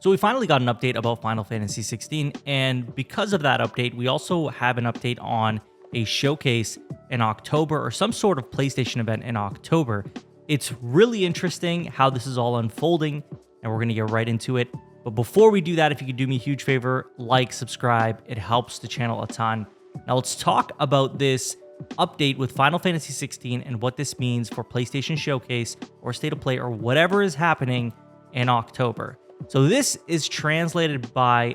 So we finally got an update about Final Fantasy XVI, and because of that update, we also have an update on a showcase in October or some sort of PlayStation event in October. It's really interesting how this is all unfolding, and we're going to get right into it. But before we do that, if you could do me a huge favor, like, subscribe, it helps the channel a ton. Now let's talk about this update with Final Fantasy XVI and what this means for PlayStation Showcase or State of Play or whatever is happening in October. So this is translated by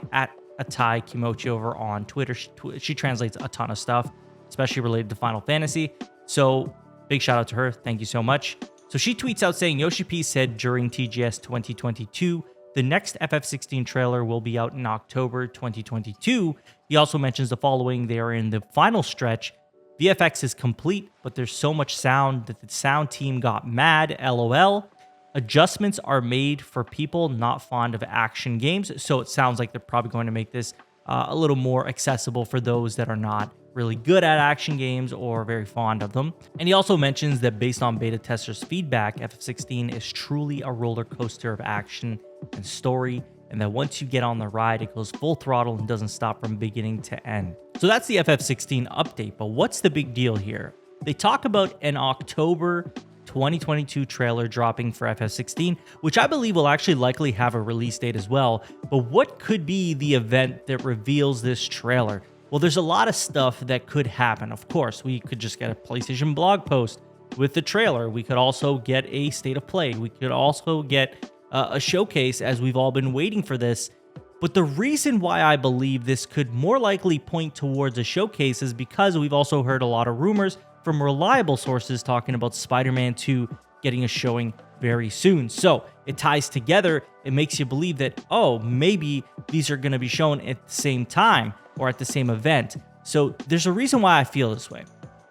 @Atai Kimochi over on Twitter. She translates a ton of stuff, especially related to Final Fantasy. So big shout out to her. Thank you so much. So she tweets out saying, Yoshi P said during TGS 2022, the next FF16 trailer will be out in October 2022. He also mentions the following. They are in the final stretch. VFX is complete, but there's so much sound that the sound team got mad, LOL. Adjustments are made for people not fond of action games, so it sounds like they're probably going to make this a little more accessible for those that are not really good at action games or very fond of them. And he also mentions that based on beta testers' feedback, FF16 is truly a roller coaster of action and story, and that once you get on the ride, it goes full throttle and doesn't stop from beginning to end. So that's the FF16 update, but what's the big deal here? They talk about an October 2022 trailer dropping for FF16, which I believe will actually likely have a release date as well. But what could be the event that reveals this trailer? Well, there's a lot of stuff that could happen. Of course, we could just get a PlayStation blog post with the trailer. We could also get a State of Play. We could also get a showcase, as we've all been waiting for this. But the reason why I believe this could more likely point towards a showcase is because we've also heard a lot of rumors from reliable sources talking about Spider-Man 2 getting a showing very soon. So it ties together. It makes you believe that, oh, maybe these are going to be shown at the same time or at the same event. So there's a reason why I feel this way.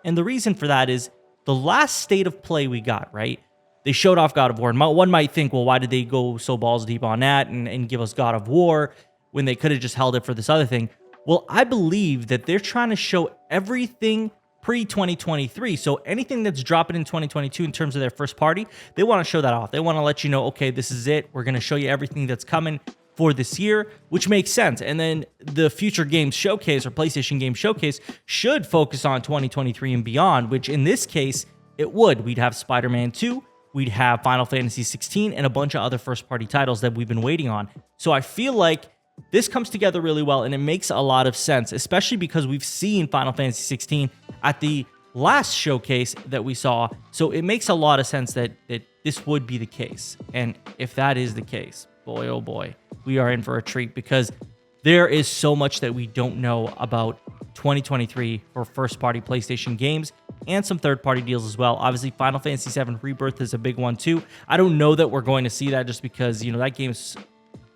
And the reason for that is the last State of Play we got, right? They showed off God of War. And one might think, well, why did they go so balls deep on that and give us God of War when they could have just held it for this other thing? Well, I believe that they're trying to show everything pre-2023. So anything that's dropping in 2022 in terms of their first party, they want to show that off. They want to let you know, okay, this is it. We're going to show you everything that's coming for this year, which makes sense. And then the future games showcase or PlayStation Game Showcase should focus on 2023 and beyond, which in this case, it would. We'd have Spider-Man 2, we'd have Final Fantasy 16, and a bunch of other first-party titles that we've been waiting on. So I feel like this comes together really well, and it makes a lot of sense, especially because we've seen Final Fantasy 16 at the last showcase that we saw. So it makes a lot of sense that this would be the case. And if that is the case, boy, oh boy, we are in for a treat, because there is so much that we don't know about 2023 for first-party PlayStation games and some third-party deals as well. Obviously, Final Fantasy VII Rebirth is a big one too. I don't know that we're going to see that just because, you know, that game's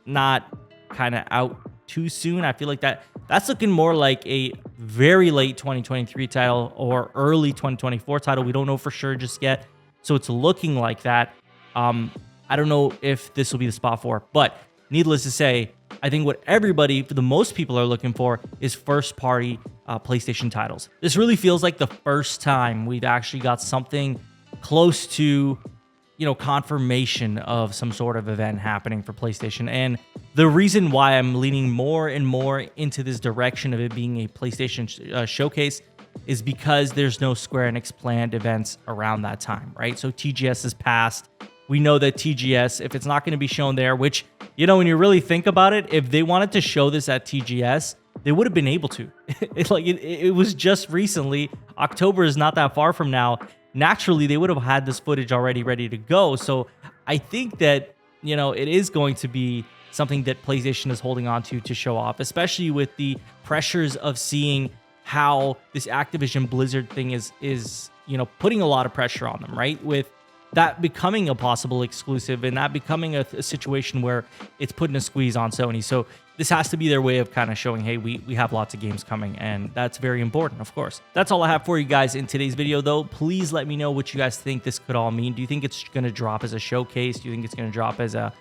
not kind of out too soon. I feel like that's looking more like a very late 2023 title or early 2024 title. We don't know for sure just yet, so it's looking like that. I don't know if this will be the spot for it, but needless to say, I think what everybody, for the most people, are looking for is first-party PlayStation titles. This really feels like the first time we've actually got something close to, you know, confirmation of some sort of event happening for PlayStation. And the reason why I'm leaning more and more into this direction of it being a PlayStation showcase is because there's no Square Enix planned events around that time, right? So TGS is passed. We know that TGS, if it's not going to be shown there, which, you know, when you really think about it, if they wanted to show this at TGS, they would have been able to. It was just recently. October is not that far from now. Naturally, they would have had this footage already ready to go. So I think that, you know, it is going to be something that PlayStation is holding on to show off, especially with the pressures of seeing how this Activision Blizzard thing is, you know, putting a lot of pressure on them, right? With that becoming a possible exclusive and that becoming a situation where it's putting a squeeze on Sony. So this has to be their way of kind of showing, hey, we have lots of games coming, and that's very important, of course. That's all I have for you guys in today's video, though. Please let me know what you guys think this could all mean. Do you think it's going to drop as a showcase? Do you think it's going to drop as a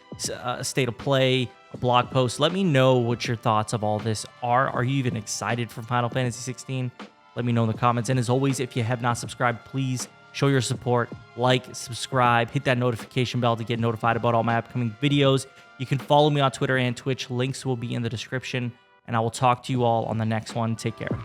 State of Play, a blog post? Let me know what your thoughts of all this are. Are you even excited for Final Fantasy 16? Let me know in the comments. And as always, if you have not subscribed, please show your support, like, subscribe, hit that notification bell to get notified about all my upcoming videos. You can follow me on Twitter and Twitch. Links will be in the description, and I will talk to you all on the next one. Take care.